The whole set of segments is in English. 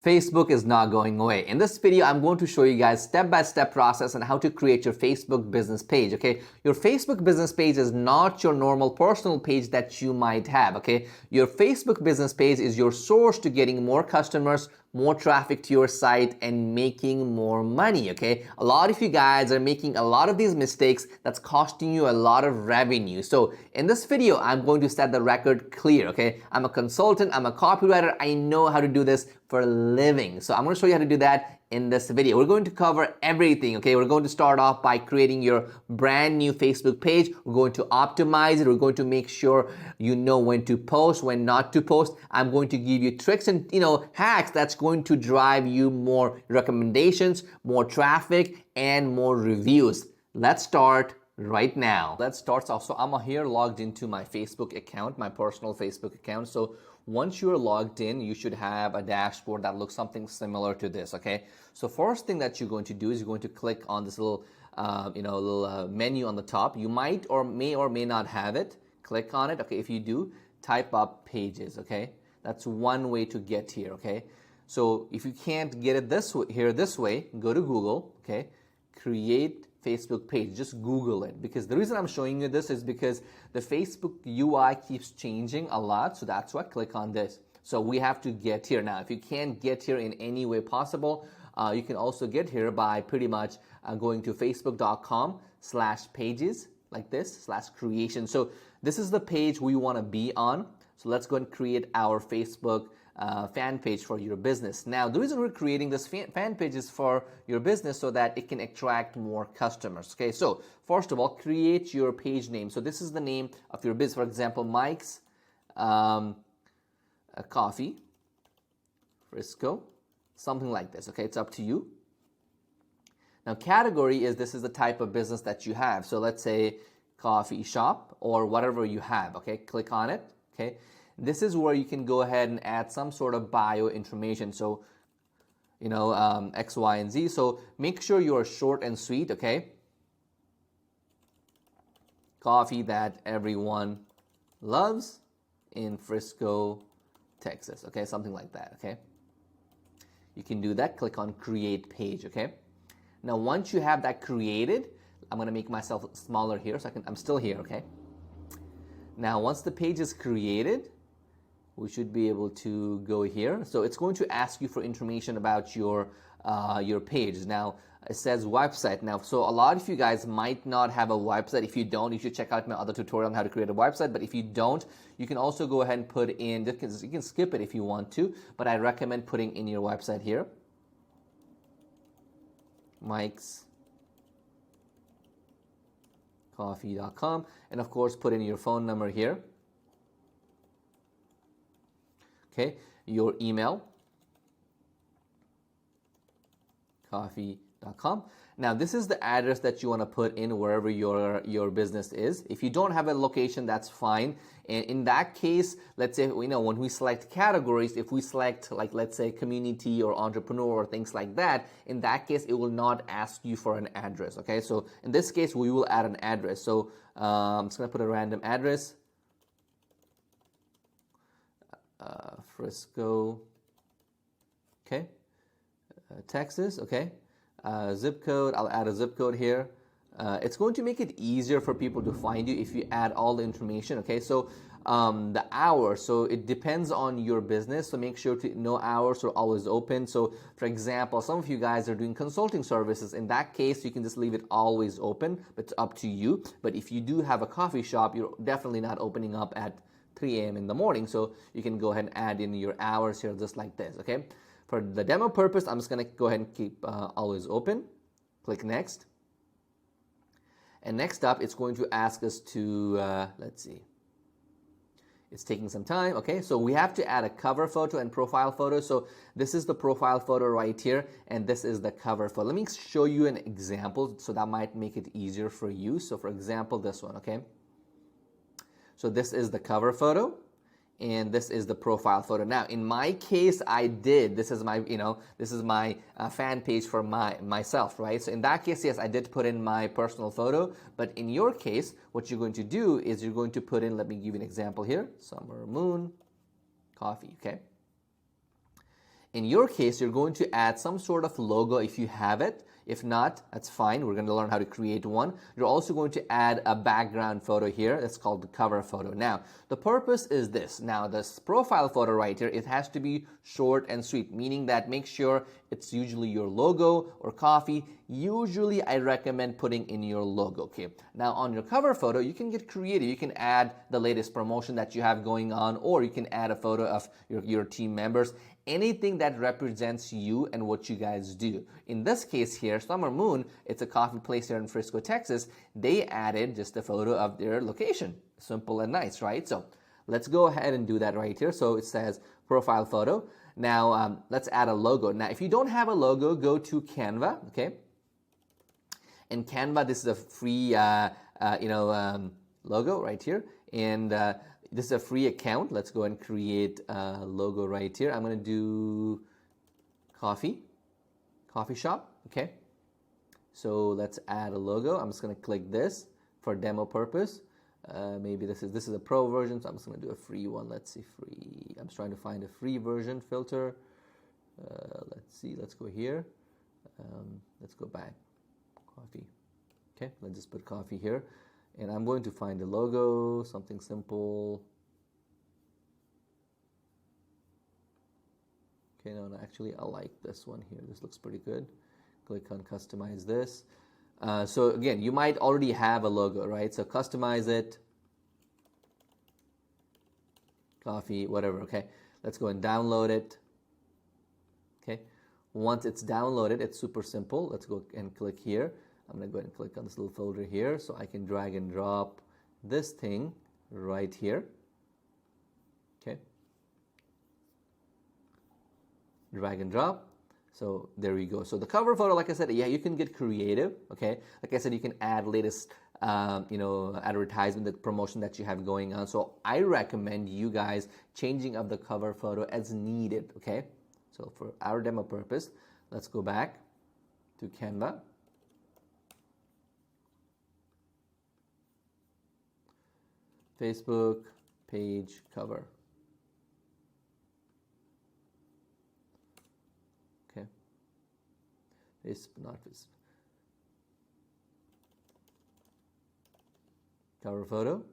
Facebook is not going away. In this video, I'm going to show you guys step-by-step process on how to create your Facebook business page, okay? Your Facebook business page is not your normal personal page that you might have, okay? Your Facebook business page is your source to getting more customers, more traffic to your site, and making more money, okay? A lot of you guys are making a lot of these mistakes that's costing you a lot of revenue. So in this video, I'm going to set the record clear, okay? I'm a consultant, I'm a copywriter, I know how to do this for a living. So I'm going to show you how to do that in this video. We're going to cover everything, okay? We're going to start off by creating your brand new Facebook page. We're going to optimize it. We're going to make sure you know when to post, when not to post. I'm going to give you tricks and hacks that's going to drive you more recommendations, more traffic, and more reviews. Let's start right now. Let's start off. So I'm here logged into my Facebook account, my personal Facebook account. So once you're logged in, you should have a dashboard that looks something similar to this, okay? So first thing that you're going to do is you're going to click on this little, menu on the top. You might or may not have it. Click on it, okay? If you do, type up pages, okay? That's one way to get here, okay? So if you can't get it this way, go to Google, okay? Create Facebook page. Just Google it, because the reason I'm showing you this is because the Facebook UI keeps changing a lot, so that's why. Click on this. So we have to get here. Now if you can't get here in any way possible, you can also get here by pretty much going to facebook.com/pages like this /creation. So this is the page we want to be on. So let's go and create our Facebook fan page for your business. Now, the reason we're creating this fan page is for your business so that it can attract more customers. Okay, so first of all, create your page name. So this is the name of your business. For example, Mike's Coffee, Frisco, something like this. Okay, it's up to you. Now, category is this is the type of business that you have. So let's say coffee shop or whatever you have. Okay, click on it. Okay. This is where you can go ahead and add some sort of bio information. So, X, Y, and Z. So make sure you are short and sweet, okay? Coffee that everyone loves in Frisco, Texas, okay? Something like that, okay? You can do that. Click on create page, okay? Now, once you have that created, I'm going to make myself smaller here so I'm still here, okay? Now, once the page is created, we should be able to go here. So it's going to ask you for information about your page. Now it says website. Now, so a lot of you guys might not have a website. If you don't, you should check out my other tutorial on how to create a website. But if you don't, you can also go ahead and put in, you can skip it if you want to, but I recommend putting in your website here. Mike's coffee.com, and of course put in your phone number here. Okay, your email, coffee.com. Now this is the address that you want to put in wherever your business is. If you don't have a location, that's fine. And in that case, let's say when we select categories, if we select like let's say community or entrepreneur or things like that, in that case it will not ask you for an address. Okay, so in this case we will add an address. So I'm just gonna put a random address. Frisco, okay, Texas, okay, zip code, I'll add a zip code here. It's going to make it easier for people to find you if you add all the information, okay? So the hours, so it depends on your business, so make sure to know hours are always open. So for example, some of you guys are doing consulting services. In that case, you can just leave it always open, but it's up to you. But if you do have a coffee shop, you're definitely not opening up at 3 a.m. in the morning, so you can go ahead and add in your hours here just like this, okay? For the demo purpose, I'm just going to go ahead and keep always open. Click next. And next up, it's going to ask us to, let's see. It's taking some time, okay? So we have to add a cover photo and profile photo. So this is the profile photo right here, and this is the cover photo. Let me show you an example, so that might make it easier for you. So for example, this one, okay? So this is the cover photo, and this is the profile photo. Now, in my case, this is my, this is my fan page for myself, right? So in that case, yes, I did put in my personal photo, but in your case, what you're going to do is you're going to put in, let me give you an example here, summer moon, coffee, okay? In your case, you're going to add some sort of logo if you have it. If not, that's fine. We're going to learn how to create one. You're also going to add a background photo here. That's called the cover photo. Now, the purpose is this. Now, this profile photo right here, it has to be short and sweet, meaning that make sure it's usually your logo or coffee. Usually, I recommend putting in your logo, okay? Now, on your cover photo, you can get creative. You can add the latest promotion that you have going on, or you can add a photo of your team members. Anything that represents you and what you guys do. In this case here, Summer Moon, it's a coffee place here in Frisco, Texas. They added just a photo of their location. Simple and nice, right? So let's go ahead and do that right here. So it says profile photo. Now let's add a logo. Now if you don't have a logo, go to Canva, okay? In Canva, this is a free logo right here. And this is a free account. Let's go and create a logo right here. I'm going to do coffee shop. Okay. So let's add a logo. I'm just going to click this for demo purpose. Maybe this is a pro version, so I'm just going to do a free one. Let's see, free. I'm trying to find a free version filter. Let's see. Let's go here. Let's go back. Coffee. Okay. Let's just put coffee here. And I'm going to find a logo, something simple. Okay, no, actually, I like this one here. This looks pretty good. Click on customize this. So again, you might already have a logo, right? So customize it. Coffee, whatever, okay. Let's go and download it. Okay. Once it's downloaded, it's super simple. Let's go and click here. I'm going to go ahead and click on this little folder here so I can drag and drop this thing right here. Okay. Drag and drop. So there we go. So the cover photo, like I said, yeah, you can get creative. Okay. Like I said, you can add latest, advertisement, the promotion that you have going on. So I recommend you guys changing up the cover photo as needed. Okay. So for our demo purpose, let's go back to Canva. Facebook page cover. Okay. It's not this. Cover photo.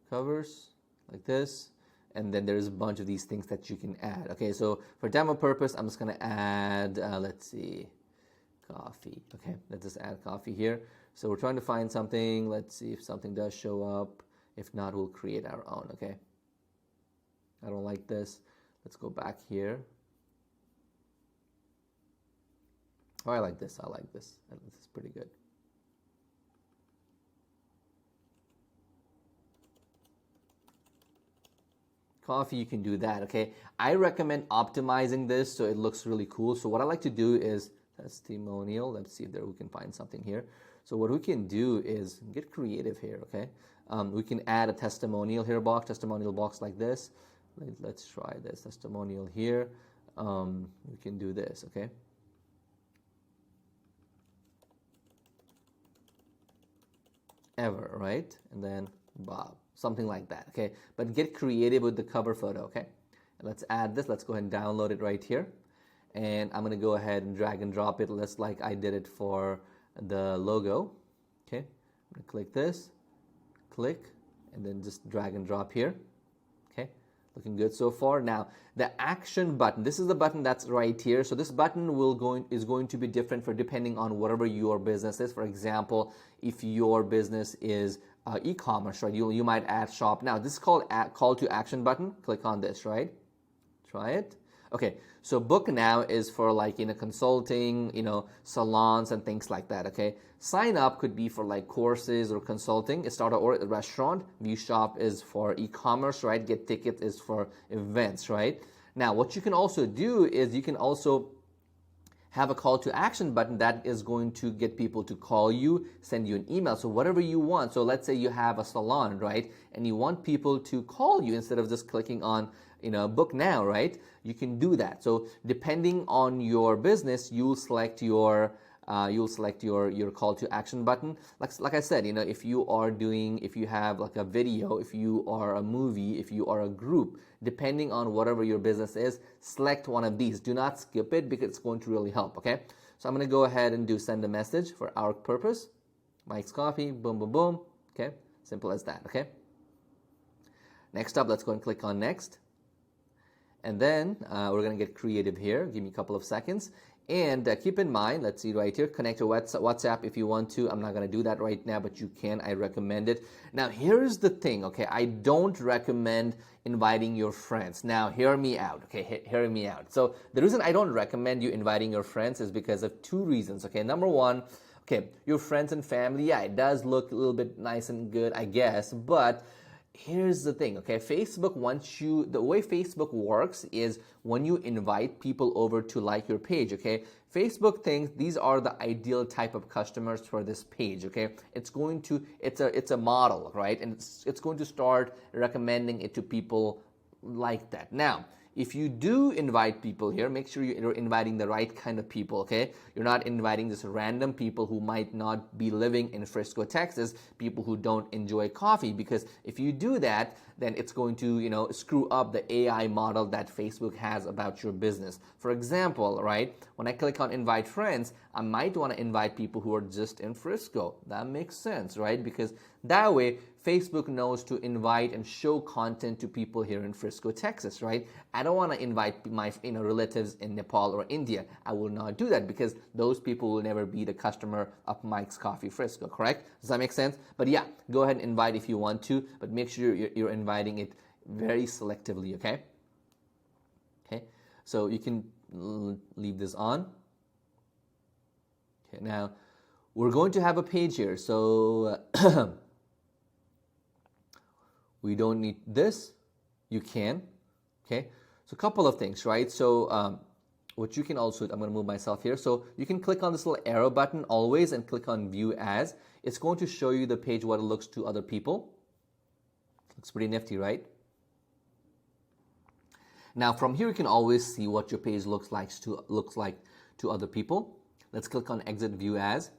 Covers like this. And then there's a bunch of these things that you can add. Okay, so for demo purpose, I'm just going to add, let's see, coffee. Okay, let's just add coffee here. So we're trying to find something. Let's see if something does show up. If not, we'll create our own, okay? I don't like this. Let's go back here. Oh, I like this. I like this. This is pretty good. Coffee, you can do that, okay? I recommend optimizing this so it looks really cool. So what I like to do is testimonial. Let's see if we can find something here. So what we can do is get creative here, okay? We can add a testimonial box like this. Let's try this testimonial here. We can do this, okay? Ever, right? And then Bob, something like that, okay? But get creative with the cover photo, okay? And let's add this. Let's go ahead and download it right here. And I'm going to go ahead and drag and drop it just like I did it for the logo. Okay, I'm going to click this, click, and then just drag and drop here. Okay, looking good so far. Now, the action button, this is the button that's right here. So this button is going to be different for depending on whatever your business is. For example, if your business is e-commerce, right, you might add shop now. This is called call to action button. Click on this, right? Try it. Okay, so book now is for like, consulting, salons and things like that, okay? Sign up could be for like courses or consulting, start a restaurant. View shop is for e-commerce, right? Get ticket is for events, right? Now, what you can also do is you can also have a call to action button that is going to get people to call you, send you an email. So whatever you want. So let's say you have a salon, right? And you want people to call you instead of just clicking on, book now, right? You can do that. So depending on your business, you'll select your you'll select your call to action button. Like I said, if you have like a video, if you are a movie, if you are a group, depending on whatever your business is, select one of these. Do not skip it because it's going to really help, okay? So I'm going to go ahead and send a message for our purpose. Mike's Coffee, boom, boom, boom, okay? Simple as that, okay? Next up, let's go and click on next. And then we're going to get creative here. Give me a couple of seconds. And keep in mind, let's see right here, connect to WhatsApp if you want to. I'm not going to do that right now, but you can. I recommend it. Now, here's the thing, okay? I don't recommend inviting your friends. Now, hear me out, okay? Hear me out. So the reason I don't recommend you inviting your friends is because of two reasons, okay? Number one, okay, your friends and family, yeah, it does look a little bit nice and good, I guess, but here's the thing, okay? The way Facebook works is when you invite people over to like your page, okay? Facebook thinks these are the ideal type of customers for this page, okay? It's a model, right? And it's going to start recommending it to people like that. Now, if you do invite people here, make sure you're inviting the right kind of people, okay? You're not inviting just random people who might not be living in Frisco, Texas, people who don't enjoy coffee, because if you do that, then it's going to, screw up the AI model that Facebook has about your business. For example, right, when I click on invite friends, I might want to invite people who are just in Frisco. That makes sense, right? Because that way, Facebook knows to invite and show content to people here in Frisco, Texas, right? I don't want to invite my relatives in Nepal or India. I will not do that because those people will never be the customer of Mike's Coffee Frisco, correct? Does that make sense? But yeah, go ahead and invite if you want to, but make sure you're inviting it very selectively, okay? Okay, so you can leave this on. Okay, now we're going to have a page here, so we don't need this. You can, okay? So a couple of things, right? So what you can also, I'm going to move myself here. So you can click on this little arrow button always and click on view as. It's going to show you the page, what it looks to other people. Looks pretty nifty, right? Now from here, you can always see what your page looks like to other people. Let's click on exit view as.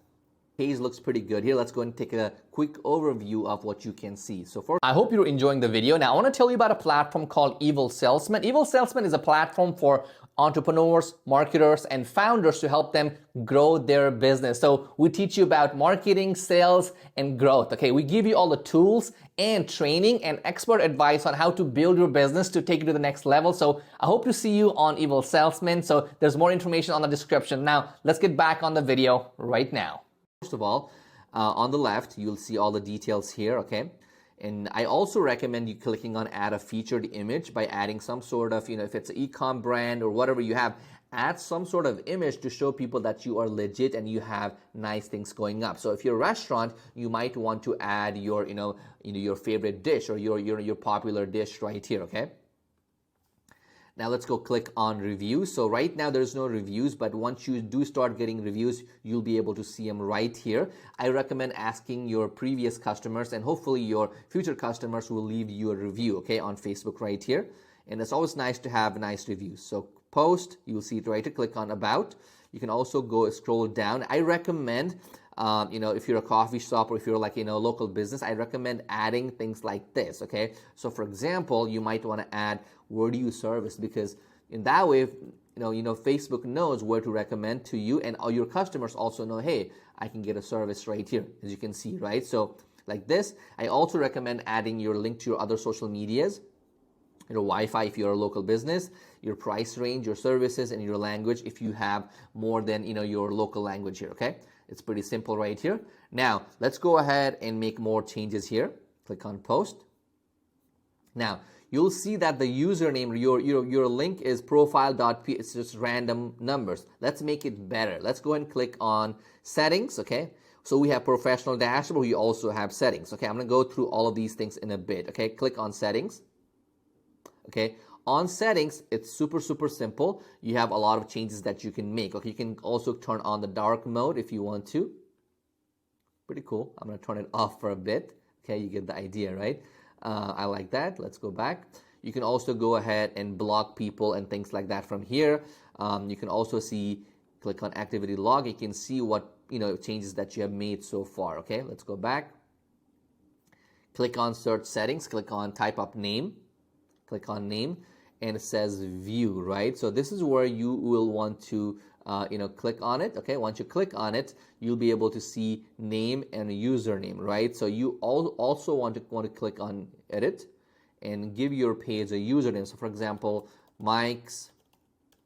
Page looks pretty good here. Let's go and take a quick overview of what you can see. So first, I hope you're enjoying the video. Now I want to tell you about a platform called Evil Salesman. Evil Salesman is a platform for entrepreneurs, marketers, and founders to help them grow their business. So we teach you about marketing, sales, and growth. Okay, we give you all the tools and training and expert advice on how to build your business to take it to the next level. So I hope to see you on Evil Salesman. So there's more information on the description. Now let's get back on the video right now. First of all, on the left, you'll see all the details here, okay? And I also recommend you clicking on add a featured image by adding some sort of, if it's an e-com brand or whatever you have, add some sort of image to show people that you are legit and you have nice things going up. So if you're a restaurant, you might want to add your, your favorite dish or your popular dish right here, okay? Now let's go click on reviews. So right now there's no reviews, but once you do start getting reviews, you'll be able to see them right here. I recommend asking your previous customers, and hopefully your future customers will leave you a review, okay, on Facebook right here. And it's always nice to have nice reviews. So post, you'll see it right here, click on about. You can also go scroll down. I recommend, if you're a coffee shop or if you're like, a local business, I recommend adding things like this, okay? So for example, you might want to add, where do you service? Because in that way, Facebook knows where to recommend to you, and all your customers also know, hey, I can get a service right here, as you can see, right? So like this. I also recommend adding your link to your other social medias, your Wi-Fi if you're a local business, your price range, your services, and your language if you have more than your local language here, okay? It's pretty simple right here. Now let's go ahead and make more changes here. Click on post. Now you'll see that the username, your link is profile.p. It's just random numbers. Let's make it better. Let's go and click on settings, okay? So we have professional dashboard. We also have settings, okay? I'm gonna go through all of these things in a bit, okay? Click on settings. Okay, on settings, it's super simple. You have a lot of changes that you can make. Okay, you can also turn on the dark mode if you want to. Pretty cool. I'm going to turn it off for a bit. Okay, you get the idea, right? I like that. Let's go back. You can also go ahead and block people and things like that from here. You can also see Click on activity log. You can see what changes that you have made so far. Okay, let's go back. Click on search settings. Click on type up name. Click on name, and it says view, right? So this is where you will want to click on it. Okay, once you click on it, you'll be able to see name and username, right? So you also want to click on edit and give your page a username. So for example, Mike's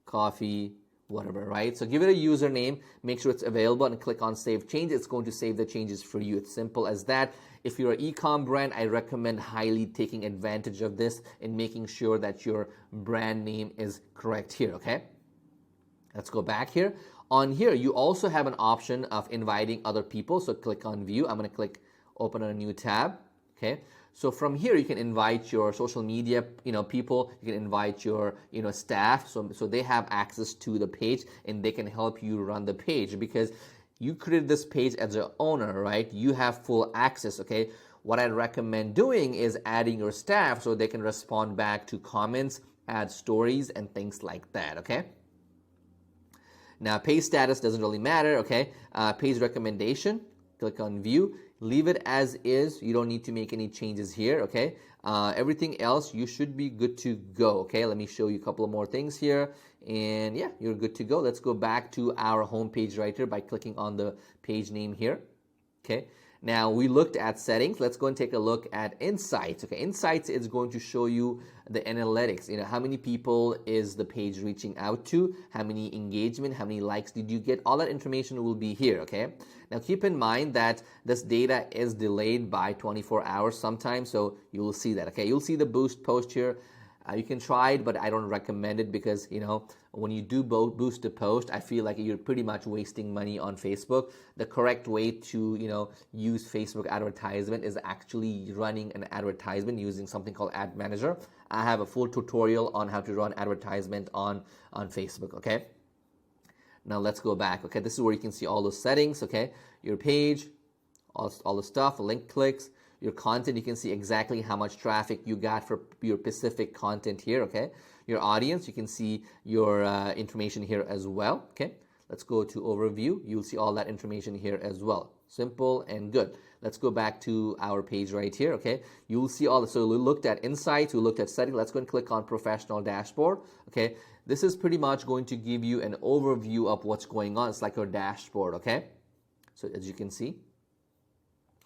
Coffee, whatever, right? So give it a username, make sure it's available, and click on save change. It's going to save the changes for you. It's simple as that. If you're an e-com brand, I recommend highly taking advantage of this and making sure that your brand name is correct here, okay? Let's go back here. On here, you also have an option of inviting other people. So click on view. I'm going to click open on a new tab, okay? So from here, you can invite your social media, people. You can invite your, staff. So they have access to the page and they can help you run the page because you created this page as an owner, right? You have full access, okay? What I'd recommend doing is adding your staff so they can respond back to comments, add stories, and things like that, okay? Now, page status doesn't really matter, okay? Page recommendation, click on view. Leave it as is. You don't need to make any changes here, okay? Everything else, you should be good to go, okay? Let me show you a couple of more things here. And yeah, you're good to go. Let's go back to our home page right here by clicking on the page name here, okay? Now, we looked at settings. Let's go and take a look at Insights. Okay, Insights is going to show you the analytics. How many people is the page reaching out to? How many engagement? How many likes did you get? All that information will be here, okay? Now, keep in mind that this data is delayed by 24 hours sometimes, so you will see that, okay? You'll see the boost post here. You can try it, but I don't recommend it because, when you do boost a post, I feel like you're pretty much wasting money on Facebook. The correct way to, use Facebook advertisement is actually running an advertisement using something called Ad Manager. I have a full tutorial on how to run advertisement on Facebook, okay? Now let's go back, okay? This is where you can see all those settings, okay? Your page, all the stuff, link clicks, your content, you can see exactly how much traffic you got for your specific content here, okay? Your audience, you can see your information here as well, okay? Let's go to overview. You'll see all that information here as well. Simple and good. Let's go back to our page right here, okay? You'll see all the, so we looked at insights, we looked at settings. Let's go and click on professional dashboard, okay? This is pretty much going to give you an overview of what's going on. It's like your dashboard, okay? So as you can see,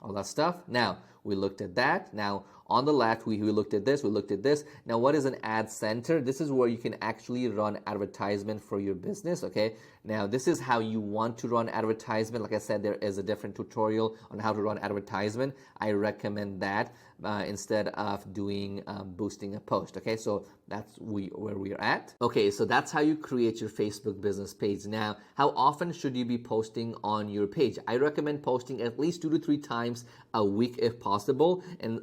all that stuff. Now, we looked at that. Now, on the left, we looked at this, we looked at this. Now, what is an ad center? This is where you can actually run advertisement for your business, okay? Now, this is how you want to run advertisement. Like I said, there is a different tutorial on how to run advertisement. I recommend that instead of doing boosting a post, okay? So that's where we are at. Okay, so that's how you create your Facebook business page. Now, how often should you be posting on your page? I recommend posting at least 2 to 3 times a week if possible, and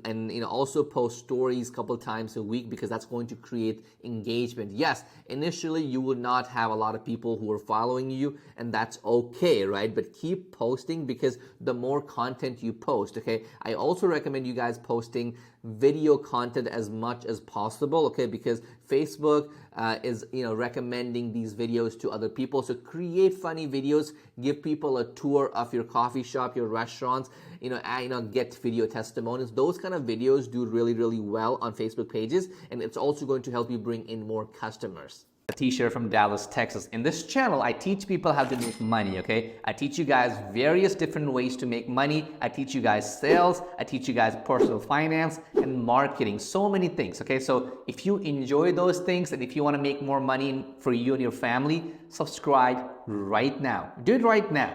also post stories a couple times a week because that's going to create engagement. Yes, initially you will not have a lot of people who are following you, and that's okay, right? But keep posting because the more content you post, okay? I also recommend you guys posting video content as much as possible, okay? Because Facebook is recommending these videos to other people. So create funny videos, give people a tour of your coffee shop, your restaurants, get video testimonials. Those kind of videos do really, really well on Facebook pages, and it's also going to help you bring in more customers. A t-shirt from Dallas, Texas. In this channel, I teach people how to make money, okay? I teach you guys various different ways to make money. I teach you guys sales. I teach you guys personal finance and marketing. So many things, okay? So if you enjoy those things and if you want to make more money for you and your family, subscribe right now. Do it right now.